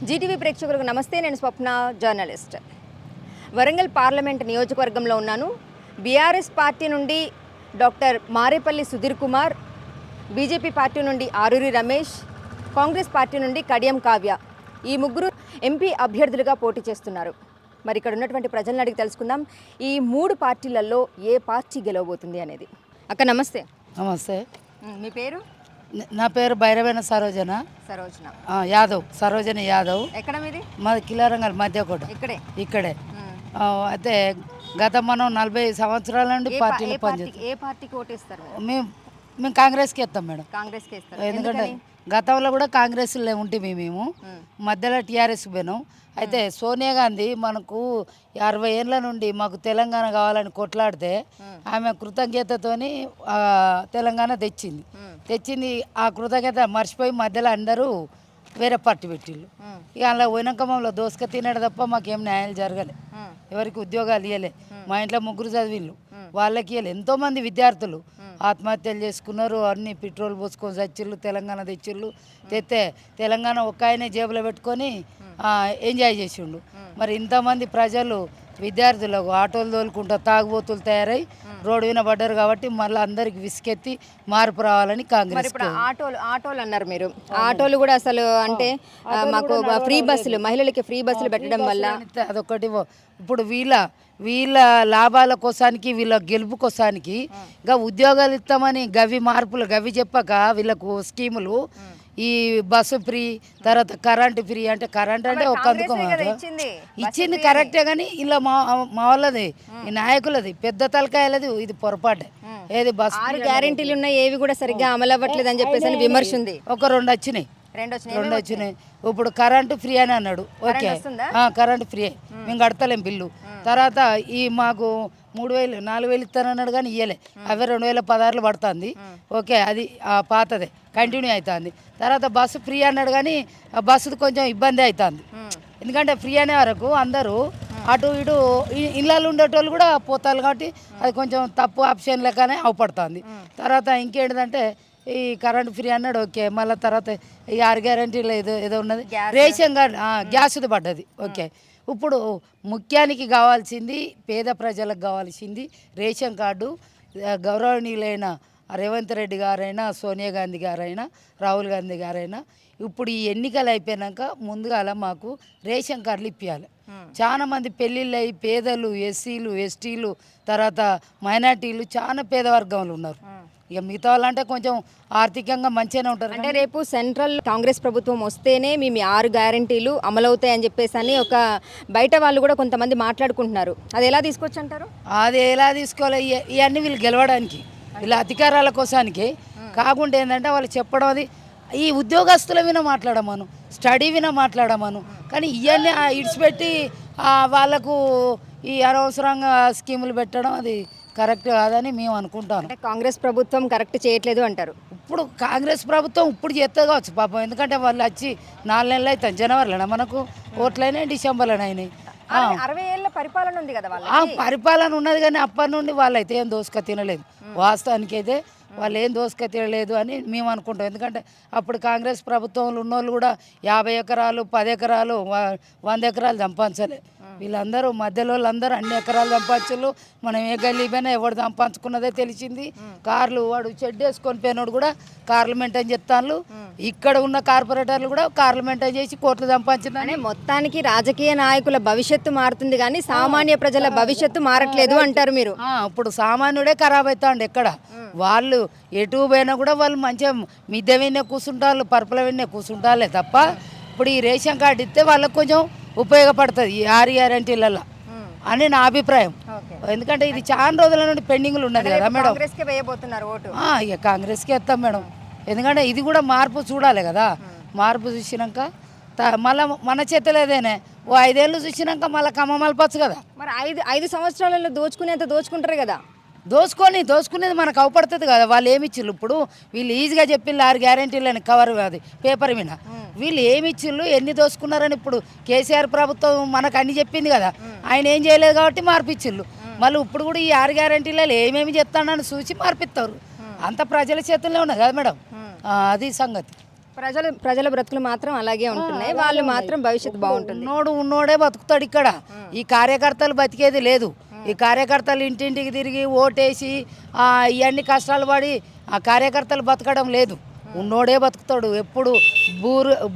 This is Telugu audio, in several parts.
జీటీవీ ప్రేక్షకులకు నమస్తే. నేను స్వప్న, జర్నలిస్ట్. వరంగల్ పార్లమెంట్ నియోజకవర్గంలో ఉన్నాను. బీఆర్ఎస్ పార్టీ నుండి doctor Marepalli Sudheer Kumar, BJP party నుండి ఆరూరి రమేష్, కాంగ్రెస్ పార్టీ నుండి కడియం కావ్య, ఈ ముగ్గురు ఎంపీ అభ్యర్థులుగా పోటీ చేస్తున్నారు. మరి ఇక్కడ ఉన్నటువంటి ప్రజలను అడిగి తెలుసుకుందాం ఈ మూడు పార్టీలలో ఏ పార్టీ గెలవబోతుంది అనేది. అక్క నమస్తే. నమస్తే. మీ పేరు? నా పేరు భైరవేన సరోజన యాదవ్. సరోజన యాదవ్. ఎక్కడ మీది? మాది కిలారంగల్ మధ్యకోట. ఇక్కడే. అయితే గత మనం 40 సంవత్సరాల నుండి పార్టీలు పనిచేస్తాం. ఏ పార్టీకి ఓటేస్తారు? మేము కాంగ్రెస్కి ఇస్తాం మేడం. కాంగ్రెస్కి ఇస్తారు. ఎందుకంటే గతంలో కూడా కాంగ్రెస్లో ఉంటే మేము మధ్యలో టీఆర్ఎస్కి పోయినాం. అయితే సోనియా గాంధీ మనకు 60 ఏళ్ళ నుండి మాకు తెలంగాణ కావాలని కొట్లాడితే ఆమె కృతజ్ఞతతోని తెలంగాణ తెచ్చింది. ఆ కృతజ్ఞత మర్చిపోయి మధ్యలో అందరూ వేరే పార్టీ పెట్టిళ్ళు. ఇక అలా పోయినాక మమ్మల్ని దోసుక తినడు తప్ప మాకేం న్యాయాలు జరగలే. ఎవరికి ఉద్యోగాలు ఇవ్వలే. మా ఇంట్లో ముగ్గురు చదివిళ్ళు, వాళ్ళకి ఇవ్వలే. ఎంతోమంది విద్యార్థులు ఆత్మహత్యలు చేసుకున్నారు. అన్ని పెట్రోల్ పోసుకొని చచ్చిళ్ళు, తెలంగాణ తెస్తే తెలంగాణ ఒక్క ఆయనే జేబులో పెట్టుకొని ఎంజాయ్ చేసిండు. మరి ఇంతమంది ప్రజలు విద్యార్థులకు ఆటోలు తోలుకుంటూ తాగుబోతులు తయారై రోడ్డు మీద పడ్డారు. కాబట్టి మళ్ళీ అందరికి విసుకెత్తి మార్పు రావాలని కాంగ్రెస్. ఆటోలు అన్నారు మీరు. ఆటోలు కూడా అసలు అంటే మాకు ఫ్రీ బస్సులు, మహిళలకి ఫ్రీ బస్సులు పెట్టడం వల్ల అదొకటి. ఇప్పుడు వీళ్ళ లాభాల కోసానికి, వీళ్ళ గెలుపు కోసానికి ఇంకా ఉద్యోగాలు ఇస్తామని మార్పులు చెప్పక వీళ్ళకు స్కీములు, ఈ బస్సు ఫ్రీ, తర్వాత కరెంటు ఫ్రీ. అంటే కరెంట్ అంటే ఒక ఇచ్చింది కరెక్టే, కానీ ఇలా మా వాళ్ళది, ఈ నాయకులది, పెద్ద తలకాయలది ఇది పొరపాటే. ఏది బస్ 6 గ్యారెంటీలు ఉన్నాయి, ఏవి కూడా సరిగ్గా అమలు అవ్వట్లేదు అని చెప్పేసి విమర్శ ఉంది. ఒక 2 వచ్చినాయి. ఇప్పుడు కరెంటు ఫ్రీ అని అన్నాడు. ఓకే, కరెంటు ఫ్రీ, మేము కడతలేం బిల్లు. తర్వాత ఈ మాకు 3000 4000 ఇస్తానన్నాడు కానీ ఇవ్వలే. అవే 2016లో పడుతుంది. ఓకే, అది పాతదే కంటిన్యూ అవుతుంది. తర్వాత బస్సు ఫ్రీ అన్నాడు కానీ ఆ బస్సుది కొంచెం ఇబ్బంది అవుతుంది. ఎందుకంటే ఫ్రీ అనే వరకు అందరూ అటు ఇటు ఇళ్ళల్లో ఉండేటోళ్ళు కూడా పోతారు. కాబట్టి అది కొంచెం తప్పు ఆప్షన్ లెక్కనే అవపడుతుంది. తర్వాత ఇంకేంటిదంటే ఈ కరెంట్ ఫ్రీ అన్నాడు. ఓకే, మళ్ళీ తర్వాత ఈ 6 గ్యారెంటీలు ఏదో ఉన్నది, రేషన్ కార్డు, గ్యాస్ది పడ్డది. ఓకే, ఇప్పుడు ముఖ్యానికి కావాల్సింది, పేద ప్రజలకు కావాల్సింది రేషన్ కార్డు. గౌరవనీయులైన రేవంత్ రెడ్డి గారైనా, సోనియా గాంధీ గారైనా, రాహుల్ గాంధీ గారైనా ఇప్పుడు ఈ ఎన్నికలు అయిపోయాక ముందుగాల మాకు రేషన్ కార్డులు ఇప్పించాలి. చాలా మంది పెళ్ళిళ్ళు అయ్యి పేదలు, ఎస్సీలు, ఎస్టీలు, తర్వాత మైనార్టీలు చాలా పేద వర్గంలో ఉన్నారు. ఇక మిగతా వాళ్ళంటే కొంచెం ఆర్థికంగా మంచిగానే ఉంటారు. అంటే రేపు సెంట్రల్ కాంగ్రెస్ ప్రభుత్వం వస్తేనే మీ 6 గ్యారెంటీలు అమలవుతాయని చెప్పేసి అని ఒక బయట వాళ్ళు కూడా కొంతమంది మాట్లాడుకుంటున్నారు. అది ఎలా తీసుకొచ్చి అంటారు? అది ఎలా తీసుకోవాలి? ఇవన్నీ వీళ్ళు గెలవడానికి, వీళ్ళ అధికారాల కోసానికి కాకుండా ఏంటంటే వాళ్ళు చెప్పడం, అది ఈ ఉద్యోగస్తుల విన మాట్లాడమను, స్టడీ విన మాట్లాడమను. కానీ ఇవన్నీ ఇడిచిపెట్టి వాళ్ళకు ఈ అనవసరంగా స్కీములు పెట్టడం అది కరెక్ట్ కాదని మేము అనుకుంటాను. కాంగ్రెస్ ప్రభుత్వం కరెక్ట్ చేయట్లేదు అంటారు. ఇప్పుడు కాంగ్రెస్ ప్రభుత్వం ఇప్పుడు చేస్తే కావచ్చు పాపం. ఎందుకంటే వాళ్ళు వచ్చి 4 నెలలు అవుతాయి. జనవరిలోనే మనకు ఓట్లైనా, డిసెంబర్లోనే అయినాయి. 60 ఏళ్ళ పరిపాలన ఉంది కదా, పరిపాలన ఉన్నది. కానీ అప్పటి నుండి వాళ్ళు అయితే ఏం దోసుక తినలేదు. వాస్తవానికి అయితే వాళ్ళు ఏం దోసుక తినలేదు అని మేము అనుకుంటాం. ఎందుకంటే అప్పుడు కాంగ్రెస్ ప్రభుత్వంలో ఉన్నోళ్ళు కూడా 50 ఎకరాలు, 10 ఎకరాలు, 100 ఎకరాలు సంపాదించలే. వీళ్ళందరూ మధ్యలో వాళ్ళందరూ అన్ని ఎకరాలు సంపాదించారు. మనం ఏ గల్లీ పోయినా ఎవడు సంపాదించుకున్నదే తెలిసింది. కార్లు, వాడు షెడ్ వేసుకొని పోయినోడు కూడా కార్లు మెయింటైన్ చేస్తాను. ఇక్కడ ఉన్న కార్పొరేటర్లు కూడా కార్లు మెయింటైన్ చేసి కోట్లు సంపాదించిందని. మొత్తానికి రాజకీయ నాయకుల భవిష్యత్తు మారుతుంది కానీ సామాన్య ప్రజల భవిష్యత్తు మారట్లేదు అంటారు మీరు. ఇప్పుడు సామాన్యుడే ఖరాబ్ అవుతాండి. ఎక్కడ వాళ్ళు ఎటు పోయినా కూడా వాళ్ళు మంచిగా మిద్దె వెన్నే కూర్చుంటారు, పరుపుల వెన్నే కూర్చుంటారులే తప్ప ఇప్పుడు ఈ రేషన్ కార్డు ఇస్తే వాళ్ళకు కొంచెం ఉపయోగపడుతుంది ఈ 6 గ్యారెంటీలలో అని నా అభిప్రాయం. ఎందుకంటే ఇది చాలా రోజుల నుండి పెండింగ్లు ఉన్నది కదా మేడం. ఇక కాంగ్రెస్కి వేస్తాం మేడం. ఎందుకంటే ఇది కూడా మార్పు చూడాలి కదా. మార్పు చూసినాక మళ్ళీ మన చేతలేదేనే ఓ 5 ఏళ్ళు చూసినాక మళ్ళీ కమ్మమలపచ్చు కదా. మరి 5 సంవత్సరాలలో దోచుకునేంత దోచుకుంటారు కదా. దోసుకునేది మనకు అవపడుతుంది కదా. వాళ్ళు ఏమి ఇచ్చిళ్ళు? ఇప్పుడు వీళ్ళు ఈజీగా చెప్పిళ్ళు 6 గ్యారెంటీలని కవర్, అది పేపర్ మీద. వీళ్ళు ఏమి ఇచ్చిళ్ళు, ఎన్ని దోసుకున్నారని ఇప్పుడు కేసీఆర్ ప్రభుత్వం మనకు అన్ని చెప్పింది కదా. ఆయన ఏం చేయలేదు కాబట్టి మార్పిచ్చిళ్ళు. మళ్ళీ ఇప్పుడు కూడా ఈ 6 గ్యారెంటీలలో ఏమేమి చెప్తానని చూసి మార్పిస్తారు. అంత ప్రజల చేతుల్లో ఉన్నది కదా మేడం. అది సంగతి. ప్రజల బ్రతుకులు మాత్రం అలాగే ఉంటున్నాయి, వాళ్ళు మాత్రం భవిష్యత్తు బాగుంటుంది. ఉన్నోడే బతుకుతాడు ఇక్కడ. ఈ కార్యకర్తలు బతికేది లేదు. ఈ కార్యకర్తలు ఇంటింటికి తిరిగి ఓటేసి ఇవన్నీ కష్టాలు పడి ఆ కార్యకర్తలు బతకడం లేదు. ఉన్నోడే బతుకుతాడు. ఎప్పుడు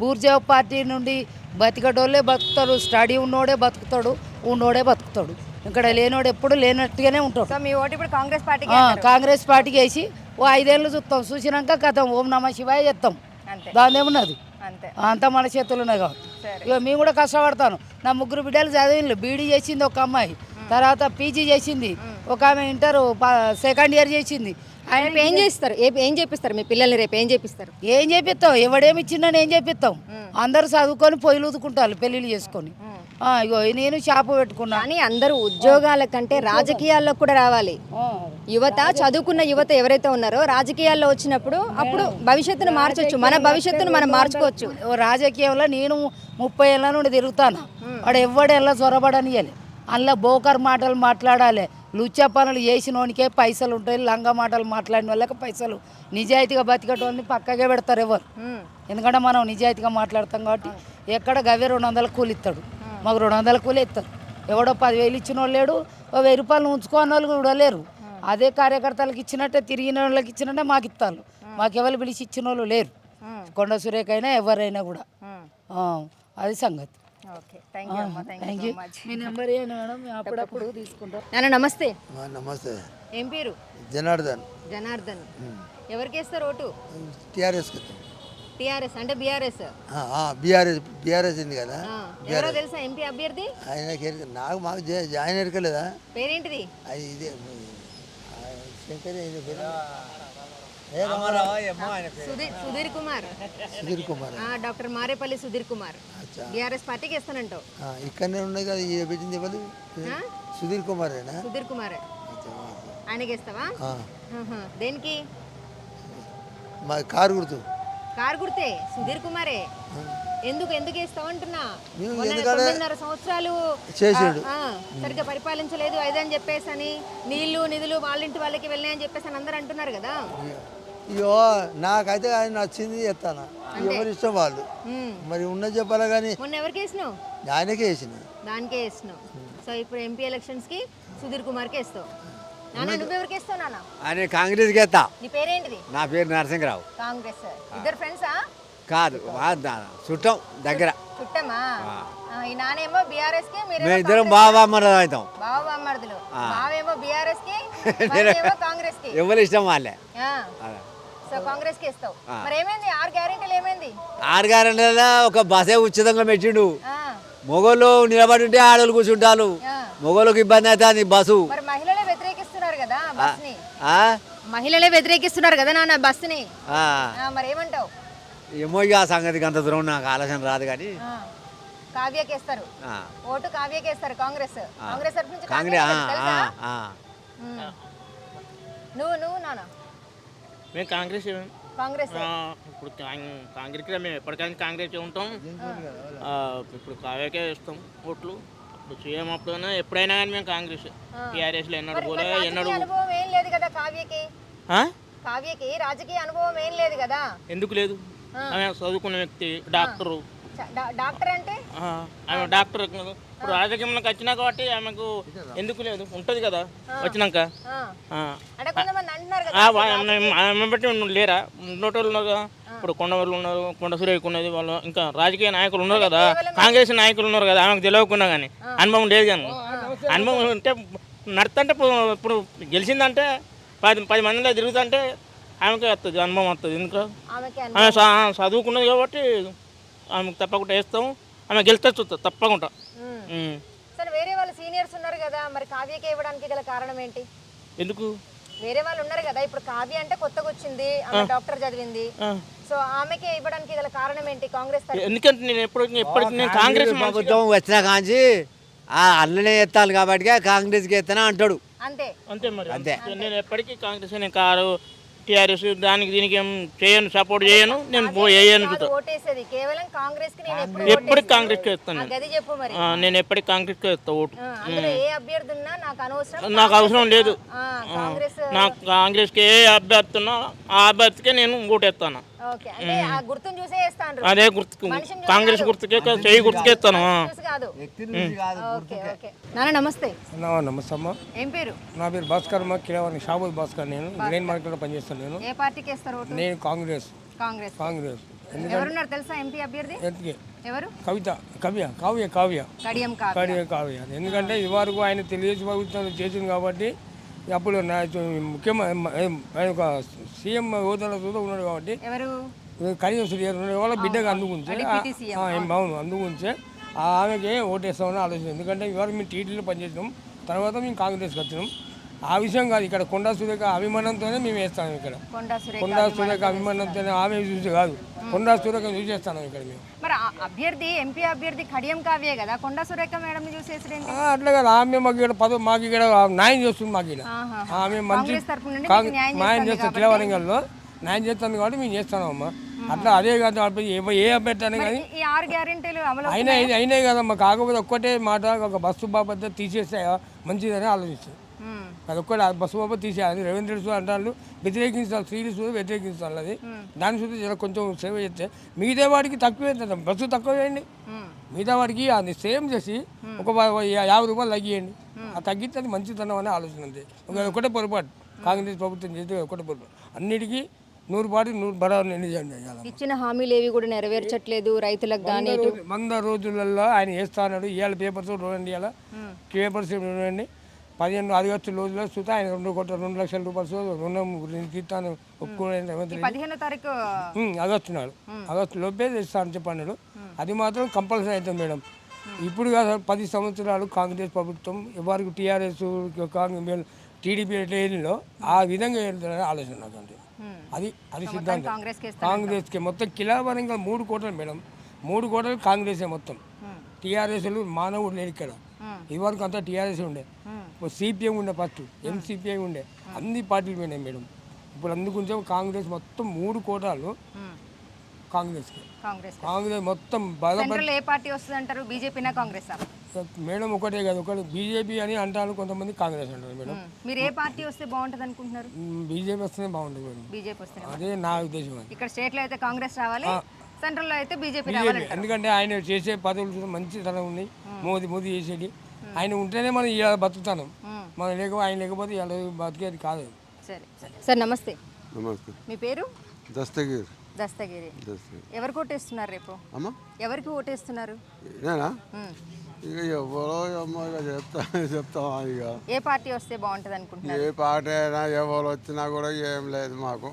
బూర్జా పార్టీ నుండి బతికటోళ్ళే బతుకుతాడు. స్టడీ ఉన్నోడే బతుకుతాడు, ఉన్నోడే బతుకుతాడు. ఇక్కడ లేనోడు ఎప్పుడు లేనట్టుగానే ఉంటాడు. సో మీ ఓటు ఇప్పుడు కాంగ్రెస్ పార్టీకి కాంగ్రెస్ పార్టీకి వేసి 5 ఏళ్ళు చూస్తాం, చూసినాక కథం ఓం నమ శివాయ చేస్తాం. అంతే, దాని ఏమున్నది, అంతే, అంతా మన చేతులు ఉన్నాయి కాబట్టి. ఇక మేము కూడా కష్టపడతాను. నా 3 బిడ్డలు చదివిండ్రు. బీడీ చేసింది ఒక అమ్మాయి, తర్వాత పీజీ చేసింది, ఒక ఆమె ఇంటర్ సెకండ్ ఇయర్ చేసింది. ఆయన ఏం చేస్తారు, ఏం చేపిస్తారు మీ పిల్లల్ని? రేపు ఏం చేపిస్తారు? ఏం చేపిస్తాం? ఎవడేమి ఇచ్చిండని ఏం చేపిస్తాం? అందరు చదువుకొని పొయ్యిలు ఊదుకుంటారు పెళ్ళిళ్ళు చేసుకొని. ఇగో నేను షాపు పెట్టుకున్నా. కానీ అందరూ ఉద్యోగాల కంటే రాజకీయాల్లో కూడా రావాలి. యువత, చదువుకున్న యువత ఎవరైతే ఉన్నారో రాజకీయాల్లో వచ్చినప్పుడు అప్పుడు భవిష్యత్తును మార్చొచ్చు, మన భవిష్యత్తును మనం మార్చుకోవచ్చు. రాజకీయంలో నేను 30 ఏళ్ళ నుండి తిరుగుతాను. వాడు ఎవడెల్లా చొరబడనియాలి, అందులో బోకర్ మాటలు మాట్లాడాలి. లుచ్చ పనులు చేసినోనికే పైసలు ఉంటాయి, లంగ మాటలు మాట్లాడిన వాళ్ళకి పైసలు. నిజాయితీగా బతికేటోని పక్కకే పెడతారు ఎవరు. ఎందుకంటే మనం నిజాయితీగా మాట్లాడతాం కాబట్టి. ఎక్కడ గవే 200 కూలి ఇస్తాడు, మాకు 200 కూలి ఇస్తారు. ఎవడో 10,000 ఇచ్చిన వాళ్ళు లేడు, 1000 రూపాయలు ఉంచుకోని వాళ్ళు కూడా లేరు. అదే కార్యకర్తలకు ఇచ్చినట్టే, తిరిగిన వాళ్ళకి ఇచ్చినట్టే మాకు ఇస్తారు. మాకు ఎవరు పిలిచి ఇచ్చిన వాళ్ళు లేరు. కొండ సురేఖైనా ఎవరైనా కూడా. అది సంగతి. Thank you. మీ నెంబర్ ఏంటి మేడం? అప్పుడప్పుడు తీసుకుంటాం. నాన్న నమస్తే. నమస్తే. ఏం పేరు? జనార్దన్. జనార్దన్. ఎవరికి వేస్తారు ఓటు? టిఆర్ఎస్. టిఆర్ఎస్ అంటే బీఆర్ఎస్? బీఆర్ఎస్ ఉంది కదా. ఎవరో తెలుసా ఎంపీ అభ్యర్థి? నాకు మాకు ఆయన ఎరకలేదా? పేరేంటిది? అది ఇదే శంకర్. సుధీర్ కుమార్. సుధీర్ కుమార్. డాక్టర్ మారేపల్లి సుధీర్ కుమార్. బీఆర్ఎస్ పార్టీకి వేస్తానంటావు? ఇక్కడనే ఉన్నాయి కదా. ఈ పెట్టింది ఎవరు? సుధీర్ కుమారేనా? సుధీర్ కుమారే. ఆయనకి వేస్తావా? దేనికి? మా కారు గుర్తు. కారు గుర్తే సుధీర్ కుమారే. ఎందుకు వేస్తావు అంటున్నా? 9.5 సంవత్సరాలు చేసాడు, సరిగ్గా పరిపాలించలేదు 5 అని చెప్పేసి అని, నీళ్లు నిధులు వాళ్ళింటి వాళ్ళకి వెళ్ళాయని చెప్పేసి అని అందరూ అంటున్నారు కదా. అయ్యో నాకైతే ఆయన నచ్చింది చెప్తాను, ఎవరి ఇష్టం వాళ్ళు. మరి ఉన్నది చెప్పాలా కానీ. మొన్న ఎవరికి వేసినావు? ఆయనకే వేసిన. దానికే వేసినావు. సో ఇప్పుడు ఎంపీ ఎలక్షన్స్ కి సుధీర్ కుమార్కి వేస్తావు. నాన్న నువ్వెవరికి వేస్తావు? నాన్న ఆయన కాంగ్రెస్కి వేస్తా. నీ పేరేంటిది? నా పేరు నరసింహరావు. కాంగ్రెస్. ఇద్దరు ఫ్రెండ్సా? కాదు, చుట్టం దగ్గర. చుట్టమా? ఈ నానేమో బీఆర్ఎస్ కి, మేము ఇద్దరం బావమరుదులు అవుతాం. బావమరుదులు. బావేమో బీఆర్ఎస్ కి, కాంగ్రెస్ కి. ఎవరి ఇష్టం వాళ్ళే. సో కాంగ్రెస్ కి ఇస్తావు. మరి ఏమైంది 6 గ్యారెంటీలు? ఏమైంది 6 గ్యారెంటీలలో ఒక బసే ఉచితంగా పెట్టిండు. మొగోళ్ళు నిలబడి ఉంటే ఆడోళ్ళు కూర్చుంటారు. మొగోళ్ళకి ఇబ్బంది అవుతుంది బస్సు. మరి మహిళలే వ్యతిరేకిస్తున్నారు కదా బస్ని. మహిళలే వ్యతిరేకిస్తున్నారు కదా నాన్న బస్సుని. మరి ఏమంటావు? ఏమో ఇక ఆ సంగతికి అంత దూరం నాకు ఆలోచన రాదు కానీ. కావ్యకేస్తారు ఓటు, కావ్యకేస్తారు కాంగ్రెస్. కాంగ్రెస్ తరఫు నుంచి నువ్వు నాన్న? మేము కాంగ్రెస్. ఇప్పుడు కాంగ్రెస్ మేము ఎప్పటికైనా కాంగ్రెస్ ఉంటాం. ఇప్పుడు కావ్యకే వేస్తాం ఓట్లు. ఇప్పుడు సీఎం అప్పుడైనా ఎప్పుడైనా కానీ మేము కాంగ్రెస్. టీఆర్ఎస్లో ఎన్నడూ పోలే. అనుభవం ఏం లేదు కదా కావ్యకి. కావ్యకి రాజకీయ అనుభవం ఏం లేదు కదా. ఎందుకు లేదు? ఆమె చదువుకున్న వ్యక్తి, డాక్టరు. డాక్టర్ అంటే ఆమె డాక్టర్. ఇప్పుడు రాజకీయంలోకి వచ్చినా కాబట్టి ఆమెకు ఎందుకు లేదు? ఉంటుంది కదా వచ్చినాక. ఆమె బట్టి లేరా ఉన్నోటోళ్ళు ఉన్నారు కదా. ఇప్పుడు కొండవాళ్ళు ఉన్నారు, కొండ సురేఖ ఉన్నది, వాళ్ళు ఇంకా రాజకీయ నాయకులు ఉన్నారు కదా, కాంగ్రెస్ నాయకులు ఉన్నారు కదా. ఆమెకు తెలియకున్నా కానీ అనుభవం లేదు. కానీ అనుభవం అంటే నడుతుంటే ఇప్పుడు గెలిచిందంటే 10 మందిలో తిరుగుతుంటే ఆమెకే వస్తుంది, అనుభవం వస్తుంది. ఎందుకు? ఆమె చదువుకున్నది కాబట్టి ఆమెకు తప్పకుండా వేస్తాము. ఆమె గెలిస్తే చూస్తా తప్పకుండా. సరే, వేరే వాళ్ళు సీనియర్స్ ఉన్నారు కదా, మరి కావ్యకే ఇవ్వడానికి గల కారణం ఏంటి? ఎందుకు? వేరే వాళ్ళు ఉన్నారు కదా. ఇప్పుడు కావ్య అంటే కొత్తగా వచ్చింది, ఆమె డాక్టర్ చదివింది. సో ఆమెకే ఇవ్వడానికి గల కారణం ఏంటి? కాంగ్రెస్. ఎందుకంటే నేను ఎప్పటికీ కాంగ్రెస్ ప్రభుత్వం వచ్చినా కానీ అల్లనే ఎత్తాలి కాబట్టి కాంగ్రెస్కి ఎత్తానా అంటాడు. అంతే అంతే. మరి అంతే. నేను ఎప్పటికీ కాంగ్రెస్. నేను కారు టీఆర్ఎస్ దానికి దీనికి ఏం చేయను, సపోర్ట్ చేయను. నేను కేవలం కాంగ్రెస్ కి. ఎప్పటికి కాంగ్రెస్కి వేస్తాను. నేను ఎప్పటికి కాంగ్రెస్కి వేస్తాను ఓటు. నాకు అవసరం లేదు. నాకు కాంగ్రెస్కి ఏ అభ్యర్థి ఉన్నా ఆ అభ్యర్థికే నేను ఓటు వేస్తాను. ఓకే అంటే ఆ గుర్తును చూసే వేస్తాండ్రు అదే గుర్తుకు మనిషిని చూసి కాంగ్రెస్ కాదు. గుర్తుకే చెయ్యి గుర్తుకేస్తాను చూసి కాదు ఓకే ఓకే నాన్న నమస్తే నమస్తే అమ్మ. ఏం పేరు నా పేరు భాస్కర్ అమ్మ. కిరావని షాబుల్ భాస్కర్. నేను గ్రెయిన్ మార్కెట్లో పనిచేస్తాను. నేను ఏ పార్టీకి వేస్తారు ఓటు నేను కాంగ్రెస్ కాంగ్రెస్ కాంగ్రెస్ ఎవరున్నారు తెలుసా ఎంపీ అభ్యర్థి ఎందుకే ఎవరు కవిత కావ్య కావ్య కావ్య కడియం కావ్య కావ్య కావ్య ఎందుకంటే ఇదివరకు ఆయన తెలుగుదేశం ప్రభుత్వం చేసింది కాబట్టి అప్పుడు నా ఆయన ఒక సీఎం హోదాలో కూడా ఉన్నాడు కాబట్టి ఎవరు కడియం శ్రీగారు ఉన్నాడు వాళ్ళ బిడ్డగా అందుకుంటే అవును అందుకుంటే ఆమెకి ఓటేస్తామని ఆలోచన. ఎందుకంటే ఇవరకు మేము టీటీలో పనిచేసినాం, తర్వాత మేము కాంగ్రెస్కి వచ్చినాం. ఆ విషయం కాదు, ఇక్కడ కొండా సురేఖ అభిమానంతోనే మేము వేస్తాం. ఇక్కడ కొండా సురేఖ అభిమానంతోనే ఆమె చూసి కాదు, కొండా సురేఖ చూసేస్తాను ఇక్కడ మేము. మరి అభ్యర్థి ఎంపీ అభ్యర్థి కడియం కావ్యే కదా, కొండా సురేఖ మేడం చూసేసి అట్లా కదా, ఆమె మాకు ఇక్కడ మాకు ఇక్కడ న్యాయం చేస్తుంది. మాకు ఇక్కడ ఆమె మంచి న్యాయం చేస్తుంది. కిలవరంగల్లో న్యాయం చేస్తుంది కాబట్టి మేము చేస్తాం అమ్మా. అట్లా అదే కాదు ఏ అభ్యర్థి అని కానీ ఈ 6 గ్యారెంటీలు అమలు అయినాయి కదమ్మా. కాకపోతే ఒక్కటే మాట, ఒక బస్సు బాబద్ద తీసేస్తే మంచిదని ఆలోచిస్తుంది. అది ఒక్కటి బస్సు బాబు తీసేయాలి. రేవంత్ రెడ్డి అంటారు వ్యతిరేకించాలి, స్త్రీలు వ్యతిరేకించాలి. అది దాని చూస్తే కొంచెం సేవ చేస్తే మిగతా వాడికి తక్కువ బస్సు తక్కువ వేయండి. మిగతా వాడికి అది సేమ్ చేసి ఒక 50 రూపాయలు తగ్గియండి. ఆ తగ్గితే అది మంచితనం అనే ఆలోచన ఉంది. ఒకటే పొరపాటు కాంగ్రెస్ ప్రభుత్వం చేస్తే ఒకటే పొరపాటు. అన్నిటికీ 100 పాటు 100 బరాబర్ చేయండి. ఇచ్చిన హామీలు ఏవి కూడా నెరవేర్చట్లేదు రైతులకు కానీ 100 రోజులలో ఆయన చేస్తాడు. ఇవాళ పేపర్స్ చూడండి, ఇవాళ పేపర్స్ చూడండి. 15 ఆగస్టు రోజుల్లో చూస్తే ఆయన 2 లక్షల రూపాయలు రుణం తీస్తాను ఒప్పుకోలేదు. 15వ తారీఖు ఆగస్టు నాడు, ఆగస్టు లోపే ఇస్తాను చెప్పన్నాడు. అది మాత్రం కంపల్సరీ అవుతుంది మేడం. ఇప్పుడు కాదు, 10 సంవత్సరాలు కాంగ్రెస్ ప్రభుత్వం ఎవరికి టీఆర్ఎస్ టీడీపీ ట్రైన్లో ఆ విధంగా వెళ్తారని ఆలోచన నాకు. అంటే అది సిద్ధాంతం. కాంగ్రెస్కి మొత్తం కిలావరంగా 3 కోటలు మేడం, 3 కోటలు కాంగ్రెసే మొత్తం. టీఆర్ఎస్లు మానవుడు లేరు ఇక్కడ. ఇదివరకు అంతా టీఆర్ఎస్ ఉండే, సిపిఎం ఉండే, ఫస్ట్ ఎంసీపీఐ ఉండే, అన్ని పార్టీలు పోయినాయి మేడం. ఇప్పుడు అందుకుంటే కాంగ్రెస్ మొత్తం 3 కోటాలు కాంగ్రెస్కి. కాంగ్రెస్ మొత్తం ఏ పార్టీ వస్తుంది అంటారు, బీజేపీనా కాంగ్రెస్ మేడం? ఒకటే కాదు, ఒకటి బీజేపీ అని అంటారు, కొంతమంది కాంగ్రెస్ అంటారు మేడం. మీరు ఏ పార్టీ వస్తే బాగుంటుంది అనుకుంటున్నారు? బీజేపీ వస్తేనే బాగుంటుంది మేడం. బీజేపీ వస్తే అదే నా ఉద్దేశం. ఇక్కడ స్టేట్ లో అయితే కాంగ్రెస్ రావాలి, సెంట్రల్ లో అయితే బీజేపీ రావాలి. ఎందుకంటే ఆయన చేసే పదవులు మంచితనం ఉంది. మోదీ చేసేది ఆయన ఉంటేనే మనం ఇలా బతుకుతాను. మనం ఆయన లేకపోతే ఇలా బతికేది కాదు. సరే సార్ నమస్తే. నమస్తే. మీ పేరు? దస్తగిరి. దస్తగిరి. ఎవరికి ఓటేస్తున్నారు రేపు? ఎవరికి ఓటేస్తున్నారు? నేనా? ఇక ఎవరో చెప్తాం. ఇక ఏ పార్టీ వస్తే బాగుంటుంది అనుకుంటున్నారు? ఏ పార్టీ అయినా ఎవరు వచ్చినా కూడా ఏం లేదు మాకు.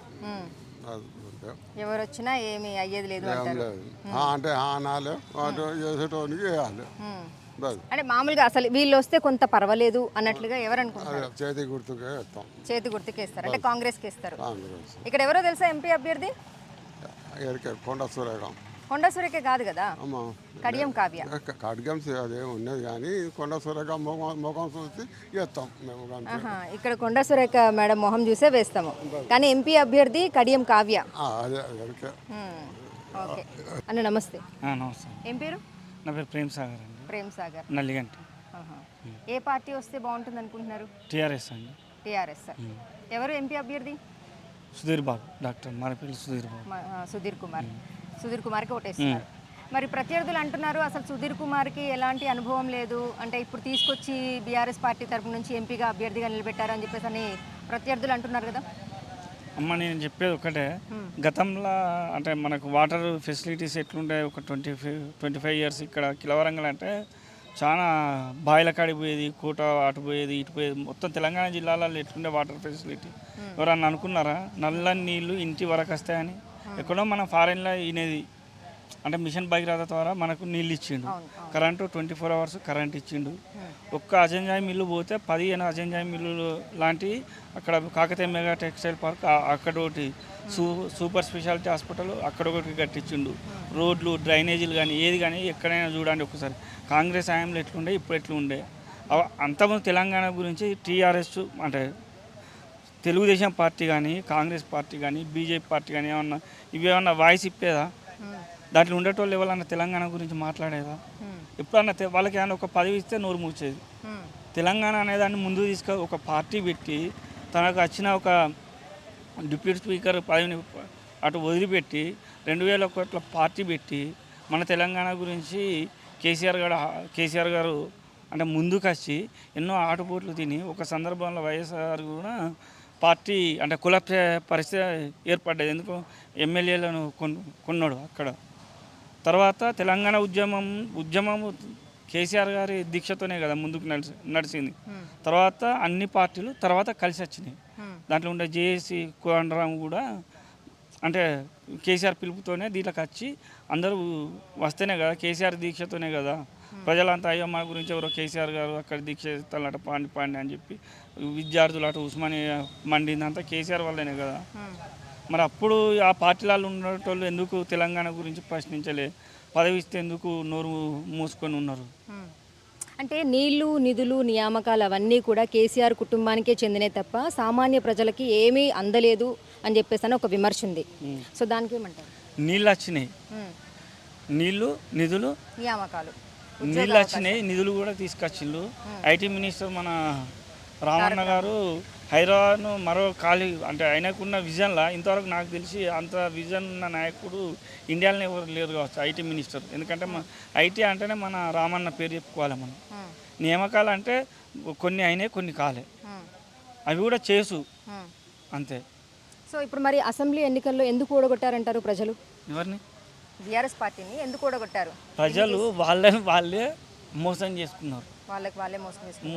ఎవరు వచ్చినా ఏమి అయ్యేది లేదు అంటే ఆనాలు అటు చేసేటోనికి వేయాలి. అంటే మామూలుగా అసలు వీళ్ళు వస్తే కొంత పర్వాలేదు అన్నట్లుగా ఎవరు అనుకుంటారు? చేతి గుర్తుకే వేస్తాం. చేతి గుర్తుకే ఇస్తారు, అంటే కాంగ్రెస్కి ఇస్తారు. ఇక్కడ ఎవరో తెలుసా ఎంపీ అభ్యర్థి? కొండ సురేఖ. కొండ సురేఖ కాదు కదా, కడియం కావ్య. కడియం అదే ఉన్నది కానీ కొండ సురేఖ ముఖం చూసి వేస్తాం మేము. ఇక్కడ కొండ సురేఖ మేడం మొహం చూసే వేస్తాము, కానీ ఎంపీ అభ్యర్థి కడియం కావ్య. అదే ఓకే అన్న నమస్తే. నమస్తే. ఏం పేరు? నా పేరు ప్రేమ్ సాగర్ అండి. ప్రేమ్ సాగర్. నల్లిగంటి. ఏ పార్టీ వస్తే బాగుంటుంది అనుకుంటున్నారు? టీఆర్ఎస్ అండి. టీఆర్ఎస్. ఎవరు ఎంపీ అభ్యర్థి? సుధీర్ బాబు, డాక్టర్ మారపల్లి సుధీర్ బాబు. సుధీర్ కుమార్కి ఓటేస్తున్నారు. మరి ప్రత్యర్థులు అంటున్నారు అసలు సుధీర్ కుమార్కి ఎలాంటి అనుభవం లేదు, అంటే ఇప్పుడు తీసుకొచ్చి బీఆర్ఎస్ పార్టీ తరపు నుంచి ఎంపీగా అభ్యర్థిగా నిలబెట్టారు అని చెప్పేసి అని ప్రత్యర్థులు అంటున్నారు కదా. అమ్మ నేను చెప్పేది ఒకటే, గతంలో అంటే మనకు వాటర్ ఫెసిలిటీస్ ఎట్లుండే ఒక 25 ఇయర్స్ ఇక్కడ కిలవరంగల్ అంటే చాలా బాయిల కాడికి పోయేది, కోట అటు పోయేది ఇటు పోయేది, మొత్తం తెలంగాణ జిల్లాలలో ఎట్లుండే వాటర్ ఫెసిలిటీ ఎవరన్నా అనుకున్నారా? నల్ల నీళ్ళు ఇంటి వరకు వస్తాయని. ఎక్కడో మన ఫారెన్లో ఈయనది అంటే మిషన్ భగీరథ ద్వారా మనకు నీళ్ళు ఇచ్చిండు, కరెంటు 24 అవర్స్ కరెంట్ ఇచ్చిండు. ఒక్క అజంజాయి మిల్లు పోతే 15 అజంజాయి మిల్లులు లాంటి అక్కడ కాకతీయ మెగా టెక్స్టైల్ పార్క్ అక్కడ ఒకటి, సూపర్ స్పెషాలిటీ హాస్పిటల్ అక్కడ ఒకటి కట్టించిండు. రోడ్లు డ్రైనేజీలు కానీ ఏది కానీ ఎక్కడైనా చూడండి ఒకసారి. కాంగ్రెస్ హయాంలో ఎట్లుండే ఇప్పుడు ఎట్లుండే. అంతకుముందు తెలంగాణ గురించి టీఆర్ఎస్ అంటే తెలుగుదేశం పార్టీ కానీ కాంగ్రెస్ పార్టీ కానీ బీజేపీ పార్టీ కానీ ఇవేమన్నా వాయిస్ ఇప్పేదా? దాంట్లో ఉండేటోళ్ళు ఎవరన్నా తెలంగాణ గురించి మాట్లాడేదా? ఎప్పుడన్నా వాళ్ళకి ఏమన్నా ఒక పదవి ఇస్తే నోరు మూసేది. తెలంగాణ అనేదాన్ని ముందు తీసుకు ఒక పార్టీ పెట్టి తనకు వచ్చిన ఒక డిప్యూటీ స్పీకర్ పదవిని అటు వదిలిపెట్టి 2001 పార్టీ పెట్టి మన తెలంగాణ గురించి కేసీఆర్ గారు అంటే ముందుకు వచ్చి ఎన్నో ఆటుపోట్లు తిని ఒక సందర్భంలో వైఎస్ఆర్ కూడా పార్టీ అంటే కుల పరిస్థితి ఏర్పడ్డది. ఎందుకు ఎమ్మెల్యేలను కొన్నాడు అక్కడ. తర్వాత తెలంగాణ ఉద్యమం కేసీఆర్ గారి దీక్షతోనే కదా ముందుకు నడిచింది. తర్వాత అన్ని పార్టీలు తర్వాత కలిసి వచ్చినాయి. దాంట్లో ఉండే జేఏసీ కోదండరాం కూడా అంటే కేసీఆర్ పిలుపుతోనే దీంట్లోకి వచ్చి అందరూ వస్తేనే కదా, కేసీఆర్ దీక్షతోనే కదా ప్రజలంతా అయ్యో మా గురించి ఎవరో కేసీఆర్ గారు అక్కడ దీక్ష చేస్తారట పాండి అని చెప్పి విద్యార్థులు అటు ఉస్మానియా మండిందంతా కేసీఆర్ వల్లనే కదా. మరి అప్పుడు ఆ పార్టీలలో ఉన్నటోళ్ళు ఎందుకు తెలంగాణ గురించి ప్రశ్నించలే? పదవి ఇస్తే ఎందుకు నోరు మూసుకొని ఉన్నారు? అంటే నీళ్లు, నిధులు, నియామకాలు అవన్నీ కూడా కేసీఆర్ కుటుంబానికే చెందినే తప్ప సామాన్య ప్రజలకి ఏమీ అందలేదు అని చెప్పేసి ఒక విమర్శ ఉంది. సో దానికి ఏమంటారు? నీళ్ళు వచ్చినాయి, నీళ్ళు నిధులు నియామకాలు నీళ్ళు వచ్చినాయి, నిధులు కూడా తీసుకొచ్చిండ్రు. ఐటీ మినిస్టర్ మన రామన్న గారు హైదరాబాద్ను మరో ఖాళీ అంటే ఆయనకున్న విజన్లా ఇంతవరకు నాకు తెలిసి అంత విజన్ ఉన్న నాయకుడు ఇండియాలోనే ఎవరు లేరు కావచ్చు ఐటీ మినిస్టర్. ఎందుకంటే ఐటీ అంటేనే మన రామన్న పేరు చెప్పుకోవాలి మనం. నియామకాలు అంటే కొన్ని అయినాయి, కొన్ని కాలే, అవి కూడా చేసు అంతే. సో ఇప్పుడు మరి అసెంబ్లీ ఎన్నికల్లో ఎందుకు ఓడగొట్టారంటారు ప్రజలు? ఎవరిని? బీఆర్ఎస్ పార్టీని ఎందుకు ఓడగొట్టారు? ప్రజలు వాళ్ళే మోసం చేసుకున్నారు,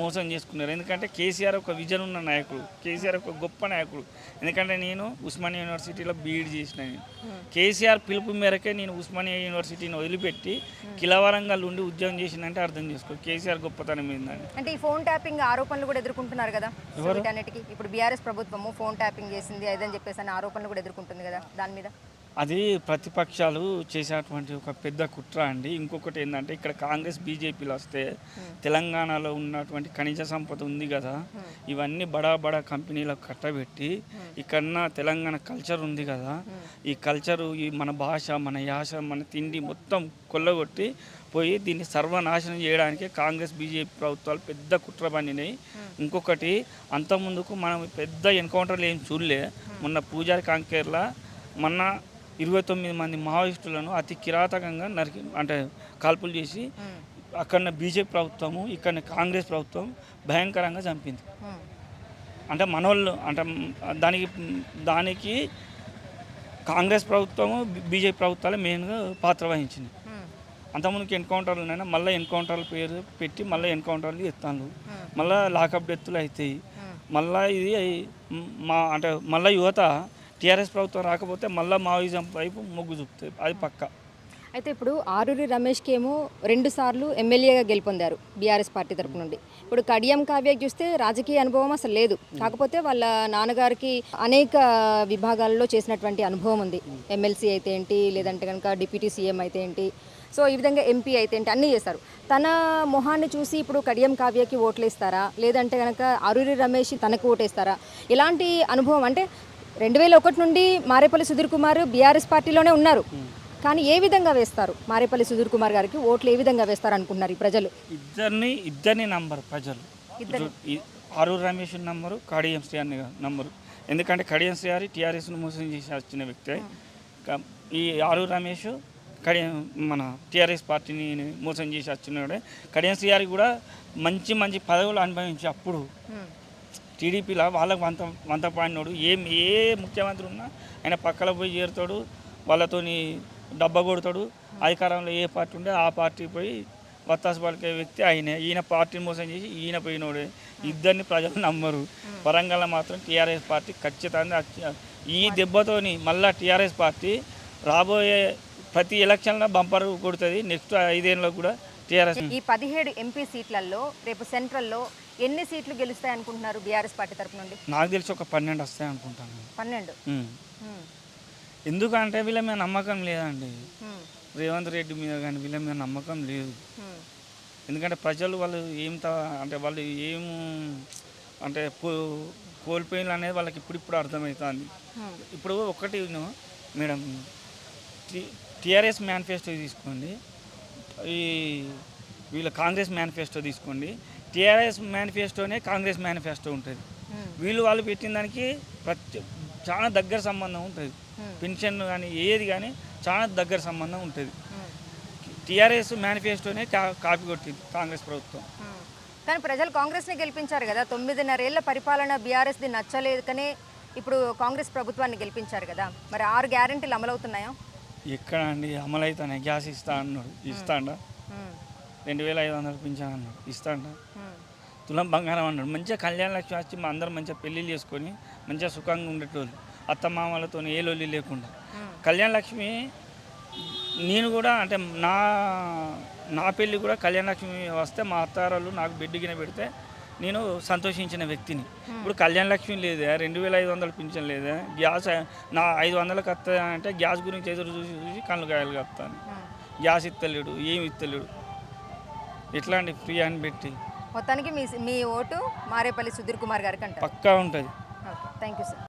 మోసం చేసుకున్నారు. ఎందుకంటే కేసీఆర్ ఒక విజన్ ఉన్న నాయకుడు, కేసీఆర్ ఒక గొప్ప నాయకుడు. ఎందుకంటే నేను ఉస్మానియా యూనివర్సిటీలో బీఈడి చేసిన, కేసీఆర్ పిలుపు మేరకే నేను ఉస్మానియా యూనివర్సిటీని వదిలిపెట్టి కిలవరంగల్ ఉండి ఉద్యోగం చేసినంటే అర్థం చేసుకో కేసీఆర్ గొప్పతనం ఏందని. అంటే ఈ ఫోన్ ట్యాపింగ్ ఆరోపణలు కూడా ఎదుర్కొంటున్నారు కదా వీటన్నిటికీ. ఇప్పుడు బీఆర్ఎస్ ప్రభుత్వము ఫోన్ ట్యాపింగ్ చేసింది అదని చెప్పేసి ఆరోపణలు కూడా ఎదుర్కొంటుంది కదా, దాని మీద అది ప్రతిపక్షాలు చేసేటువంటి ఒక పెద్ద కుట్ర అండి. ఇంకొకటి ఏంటంటే ఇక్కడ కాంగ్రెస్ బీజేపీలు వస్తే తెలంగాణలో ఉన్నటువంటి ఖనిజ సంపద ఉంది కదా, ఇవన్నీ బడా కంపెనీలకు కట్టబెట్టి ఇక్కడ తెలంగాణ కల్చర్ ఉంది కదా, ఈ కల్చరు ఈ మన భాష, మన యాస, మన తిండి మొత్తం కొల్లగొట్టి పోయి దీన్ని సర్వనాశనం చేయడానికి కాంగ్రెస్ బీజేపీ ప్రభుత్వాలు పెద్ద కుట్ర పన్నినాయి. ఇంకొకటి అంతకుముందుకు మనం పెద్ద ఎన్కౌంటర్లు ఏం చూడలే. మొన్న పూజారి కాంకేర్లా మొన్న 29 మంది మావోయిస్టులను అతి కిరాతకంగా అంటే కాల్పులు చేసి అక్కడ బీజేపీ ప్రభుత్వము ఇక్కడ కాంగ్రెస్ ప్రభుత్వం భయంకరంగా చంపింది. అంటే మనోళ్ళు అంటే దానికి కాంగ్రెస్ ప్రభుత్వము బీజేపీ ప్రభుత్వాలే మెయిన్గా పాత్ర వహించింది. అంతకుముందుకు ఎన్కౌంటర్లనైనా మళ్ళీ ఎన్కౌంటర్ల పేరు పెట్టి మళ్ళీ ఎన్కౌంటర్లు ఎత్తాను, మళ్ళీ లాకప్ డెత్తులు అవుతాయి. మళ్ళీ ఇది అంటే మళ్ళీ యువత టీఆర్ఎస్ ప్రభుత్వం రాకపోతే మళ్ళీ మావోయిజం వైపు మొగ్గు చూపుతుంది, అది పక్క. అయితే ఇప్పుడు ఆరూరి రమేష్కి ఏమో 2 సార్లు ఎమ్మెల్యేగా గెలుపొందారు బీఆర్ఎస్ పార్టీ తరపు నుండి. ఇప్పుడు కడియం కావ్యకి చూస్తే రాజకీయ అనుభవం అసలు లేదు, కాకపోతే వాళ్ళ నాన్నగారికి అనేక విభాగాల్లో చేసినటువంటి అనుభవం ఉంది. ఎమ్మెల్సీ అయితే ఏంటి, లేదంటే కనుక డిప్యూటీ సీఎం అయితే ఏంటి, సో ఈ విధంగా ఎంపీ అయితే ఏంటి, అన్నీ చేస్తారు. తన మొహాన్ని చూసి ఇప్పుడు కడియం కావ్యకి ఓట్లు వేస్తారా, లేదంటే కనుక ఆరూరి రమేష్ తనకు ఓటేస్తారా? ఇలాంటి అనుభవం అంటే 2001 నుండి మారేపల్లి సుధీర్ కుమార్ బీఆర్ఎస్ పార్టీలోనే ఉన్నారు, కానీ ఏ విధంగా వేస్తారు మారేపల్లి సుధీర్ కుమార్ గారికి ఓట్లు, ఏ విధంగా వేస్తారు అనుకుంటున్నారు ఈ ప్రజలు? ఇద్దరిని నంబరు ప్రజలు. Aruri Ramesh number, Kadiyam Srihari number. ఎందుకంటే కడియం శ్రీహరి టీఆర్ఎస్ను మోసం చేసి వచ్చిన వ్యక్తి. ఈ ఆరూరి రమేష్ మన టీఆర్ఎస్ పార్టీని మోసం చేసి వచ్చినాడే. కడియం శ్రీహరి కూడా మంచి పదవులు అనుభవించి అప్పుడు టీడీపీలో వాళ్ళకు వంత పాడినోడు. ఏ ముఖ్యమంత్రి ఉన్నా ఆయన పక్కన పోయి చేరుతాడు, వాళ్ళతోని డబ్బా కొడతాడు. అధికారంలో ఏ పార్టీ ఉంటే ఆ పార్టీ పోయి వత్తాసు పలికే వ్యక్తి ఆయనే. ఈయన పార్టీని మోసం చేసి ఈయన పోయినోడే. ఇద్దరిని ప్రజలు నమ్మరు. వరంగల్లో మాత్రం టీఆర్ఎస్ పార్టీ ఖచ్చితంగా ఈ దెబ్బతోని మళ్ళీ టీఆర్ఎస్ పార్టీ రాబోయే ప్రతి ఎలక్షన్లో బంపర్ కొడుతుంది. నెక్స్ట్ 5 ఏళ్ళలో కూడా టీఆర్ఎస్. ఈ 17 ఎంపీ సీట్లలో రేపు సెంట్రల్లో ఎన్ని సీట్లు గెలుస్తాయి అనుకుంటున్నారు బీఆర్ఎస్ పార్టీ తరపు నుండి? నాకు తెలిసి ఒక 12 వస్తాయి అనుకుంటాను. 12? ఎందుకంటే వీళ్ళ మీద నమ్మకం లేదండి, రేవంత్ రెడ్డి మీద కానీ వీళ్ళ మీద నమ్మకం లేదు. ఎందుకంటే ప్రజలు వాళ్ళు అంటే వాళ్ళు అంటే కోల్పోయిన అనేది వాళ్ళకి ఇప్పుడు అర్థమవుతుంది. ఇప్పుడు ఒకటి మేడం, టీఆర్ఎస్ మేనిఫెస్టో తీసుకోండి, ఈ వీళ్ళ కాంగ్రెస్ మేనిఫెస్టో తీసుకోండి. టీఆర్ఎస్ మేనిఫెస్టోనే కాంగ్రెస్ మేనిఫెస్టో ఉంటుంది. వాళ్ళు పెట్టిన దానికి చాలా దగ్గర సంబంధం ఉంటుంది. పెన్షన్ కానీ ఏది కానీ చాలా దగ్గర సంబంధం ఉంటుంది. టీఆర్ఎస్ మేనిఫెస్టోనే కాపీ కొట్టింది కాంగ్రెస్ ప్రభుత్వం. కానీ ప్రజలు కాంగ్రెస్ని గెలిపించారు కదా, 9.5 ఏళ్ల పరిపాలన బీఆర్ఎస్ది నచ్చలేదు కానీ ఇప్పుడు కాంగ్రెస్ ప్రభుత్వాన్ని గెలిపించారు కదా, మరి 6 గ్యారెంటీలు అమలవుతున్నాయా? ఎక్కడ అండి అమలవుతానే? గ్యాస్ ఇస్తా అన్నాడు, ఇస్తాడా? 2500 పింఛన్ అన్నాడు, ఇస్తాడా? తులం బంగారం అన్నాడు. మంచిగా కళ్యాణ లక్ష్మి వచ్చి మా అందరం మంచిగా పెళ్ళిళ్ళు చేసుకొని మంచిగా సుఖంగా ఉండేటోళ్ళు, అత్తమామలతో ఏ లొల్లి లేకుండా. కళ్యాణ లక్ష్మి నేను కూడా అంటే నా పెళ్ళి కూడా కళ్యాణ లక్ష్మి వస్తే మా అత్తారాలు నాకు బిడ్డగిన పెడితే నేను సంతోషించిన వ్యక్తిని. ఇప్పుడు కళ్యాణ లక్ష్మి లేదా, 2500 పింఛన్ లేదా, గ్యాస్ నా 500కి వస్తా అంటే గ్యాస్ గురించి ఎదురు చూసి చూసి కళ్ళు కాయలు కప్తాను. గ్యాస్ ఇస్తలేడు, ఏమి ఇస్తలేడు. ఎట్లా అండి ఫ్రీ అని పెట్టి? మొత్తానికి మీ ఓటు మారేపల్లి సుధీర్ కుమార్ గారికి అంటారు. పక్కా ఉంటుంది. Okay, thank you sir.